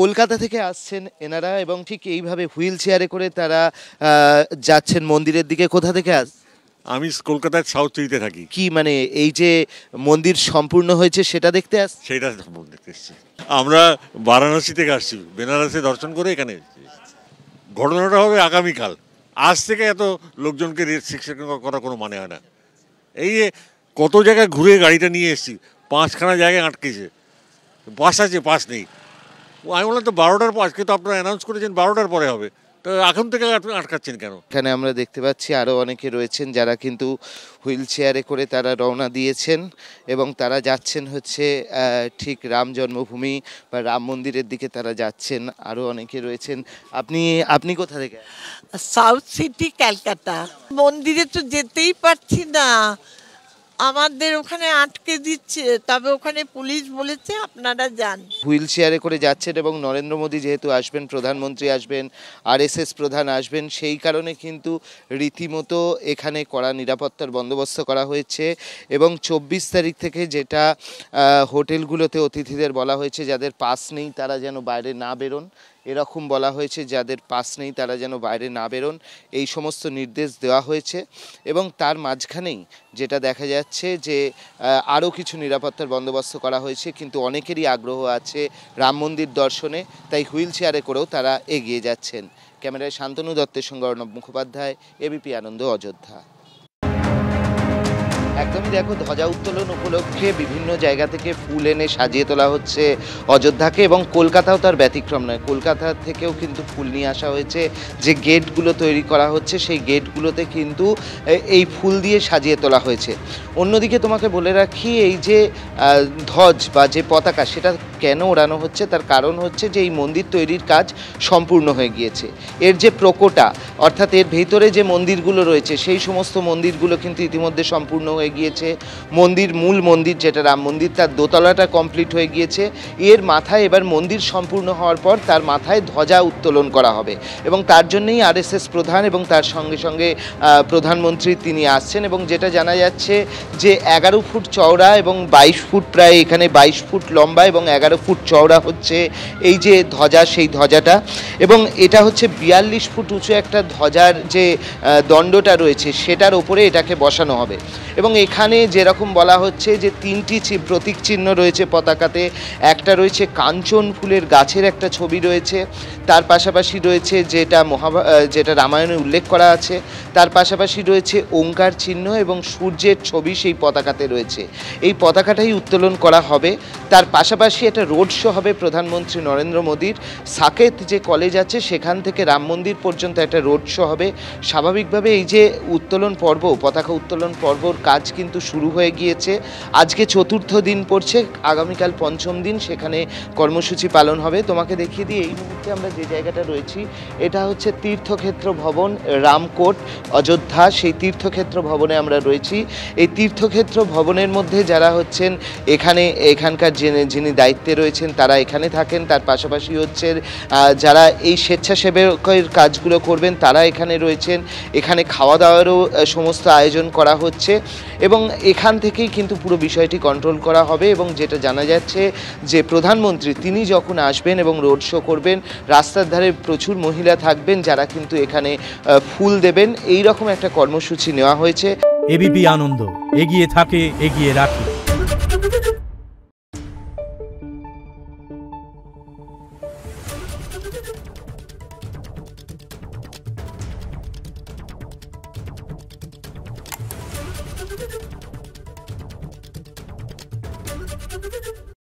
কলকাতা থেকে আসছেন এনারা এবং ঠিক এইভাবে হুইল চেয়ারে করে তারা যাচ্ছেন মন্দিরের দিকে। কোথা থেকে আমি কলকাতার সাউথ সিটিতে থাকি। কি মানে এই যে মন্দির সম্পূর্ণ হয়েছে সেটা দেখতে সেটা দেখতে এসেছি। আমরা বারাণসী থেকে আসছি, বেনারসে দর্শন করে এখানে এসেছি। ঘটনাটা হবে আগামীকাল। আজ থেকে এত লোকজনকে রেস্ট্রিকশন করা কোনো মানে হয় না। এই যে কত জায়গায় ঘুরে গাড়িটা নিয়ে এসেছি, 5খানা জায়গায় আটকেছে। বাস আছে, বাস নেই। আমি বললাম তো 12টার পর, আজকে তো আপনারা অ্যানাউন্স করেছেন 12টার পরে হবে, তো এখন থেকে আপনি আটকাচ্ছেন কেন? এখানে আমরা দেখতে পাচ্ছি আরও অনেকে রয়েছেন যারা কিন্তু হুইল চেয়ারে করে তারা রওনা দিয়েছেন এবং তারা যাচ্ছেন হচ্ছে ঠিক রাম জন্মভূমি বা রাম মন্দিরের দিকে তারা যাচ্ছেন। আরও অনেকে রয়েছেন। আপনি কোথা থেকে? South city, Calcutta. মন্দিরে তো যেতেই পারছি না, আমাদের ওখানে আটকে দিচ্ছে, তবে ওখানে পুলিশ বলেছে আপনারা যান। হুইল চেয়ারে করে যাচ্ছেন এবং নরেন্দ্র মোদী যেহেতু আসবেন, প্রধানমন্ত্রী আসবেন, আরএসএস প্রধান আসবেন, সেই কারণে কিন্তু রীতিমতো এখানে কড়া নিরাপত্তার বন্দোবস্ত করা হয়েছে। এবং 24 তারিখ থেকে যেটা হোটেলগুলোতে অতিথিদের বলা হয়েছে যাদের পাস নেই তারা যেন বাইরে না বেরোন, এরকম বলা হয়েছে, যাদের পাস নেই তারা যেন বাইরে না বেরোন, এই সমস্ত নির্দেশ দেওয়া হয়েছে। এবং তার মাঝখানেই যেটা দেখা যাচ্ছে যে আরও কিছু নিরাপত্তার বন্দোবস্ত করা হয়েছে, কিন্তু অনেকেরই আগ্রহ আছে রাম মন্দির দর্শনে, তাই হুইল চেয়ারে করেও তারা এগিয়ে যাচ্ছেন। ক্যামেরায় শান্তনু দত্তের সঙ্গে অর্ণব মুখোপাধ্যায়, এবিপি আনন্দ, অযোধ্যা। একদমই দেখো, ধ্বজা উত্তোলন উপলক্ষে বিভিন্ন জায়গা থেকে ফুল এনে সাজিয়ে তোলা হচ্ছে অযোধ্যাকে, এবং কলকাতাও তার ব্যতিক্রম নয়। কলকাতা থেকেও কিন্তু ফুল নিয়ে আসা হয়েছে। যে গেটগুলো তৈরি করা হচ্ছে সেই গেটগুলোতে কিন্তু এই ফুল দিয়ে সাজিয়ে তোলা হয়েছে। অন্যদিকে তোমাকে বলে রাখি, এই যে ধ্বজ বা যে পতাকা সেটা কেন ওড়ানো হচ্ছে, তার কারণ হচ্ছে যে এই মন্দির তৈরির কাজ সম্পূর্ণ হয়ে গিয়েছে। এর যে প্রকোটা, অর্থাৎ এর ভেতরে যে মন্দিরগুলো রয়েছে সেই সমস্ত মন্দিরগুলো কিন্তু ইতিমধ্যে সম্পূর্ণ হয়ে গিয়েছে। মূল মন্দির যেটা রাম মন্দির, তার দোতলাটা কমপ্লিট হয়ে গিয়েছে। এর মাথায় এবার মন্দির সম্পূর্ণ হওয়ার পর তার মাথায় ধ্বজা উত্তোলন করা হবে, এবং তার জন্যই আরএসএস প্রধান এবং তার সঙ্গে সঙ্গে প্রধানমন্ত্রী তিনি আসছেন। এবং যেটা জানা যাচ্ছে যে 11 ফুট চওড়া এবং 22 ফুট, প্রায় এখানে 22 ফুট লম্বা এবং 11 ফুট চওড়া হচ্ছে এই যে ধ্বজা, সেই ধ্বজাটা। এবং এটা হচ্ছে 42 ফুট উঁচু একটা ধ্বজার যে দণ্ডটা রয়েছে সেটার ওপরে এটাকে বসানো হবে। এবং এখানে যেরকম বলা হচ্ছে যে 3টি প্রতীক চিহ্ন রয়েছে পতাকাতে। একটা রয়েছে কাঞ্চন ফুলের গাছের একটা ছবি রয়েছে, তার পাশাপাশি রয়েছে যেটা রামায়ণে উল্লেখ করা আছে, তার পাশাপাশি রয়েছে ওঙ্কার চিহ্ন এবং সূর্যের ছবি সেই পতাকাতে রয়েছে। এই পতাকাটাই উত্তোলন করা হবে। তার পাশাপাশি একটা রোড শো হবে প্রধানমন্ত্রী নরেন্দ্র মোদীর। সাকেত যে কলেজ আছে সেখান থেকে রাম মন্দির পর্যন্ত একটা রোড শো হবে। স্বাভাবিকভাবে এই যে উত্তোলন পর্ব, পতাকা উত্তোলন পর্বর কাজ কিন্তু শুরু হয়ে গিয়েছে। আজকে 4র্থ দিন পড়ছে, আগামীকাল 5ম দিন সেখানে কর্মসূচি পালন হবে। তোমাকে দেখিয়ে দিই, এই মুহূর্তে আমরা যে জায়গাটা রয়েছি এটা হচ্ছে তীর্থক্ষেত্র ভবন, রামকোট, অযোধ্যা। সেই তীর্থক্ষেত্র ভবনে আমরা রয়েছি। এই তীর্থক্ষেত্র ভবনের মধ্যে যারা হচ্ছেন এখানকার যিনি দায়িত্বে রয়েছেন তারা এখানে থাকেন। তার পাশাপাশি হচ্ছে যারা এই স্বেচ্ছাসেবকের কাজগুলো করবেন তারা এখানে রয়েছেন। এখানে খাওয়া দাওয়ারও সমস্ত আয়োজন করা হচ্ছে এবং এখান থেকেই কিন্তু পুরো বিষয়টি কন্ট্রোল করা হবে। এবং যেটা জানা যাচ্ছে যে প্রধানমন্ত্রী তিনি যখন আসবেন এবং রোড শো করবেন, রাস্তার ধারে প্রচুর মহিলা থাকবেন যারা কিন্তু এখানে ফুল দেবেন। এই রকম একটা কর্মসূচি নেওয়া হয়েছে। এবিপি আনন্দ, এগিয়ে থাকে, এগিয়ে রাখে। Thank you.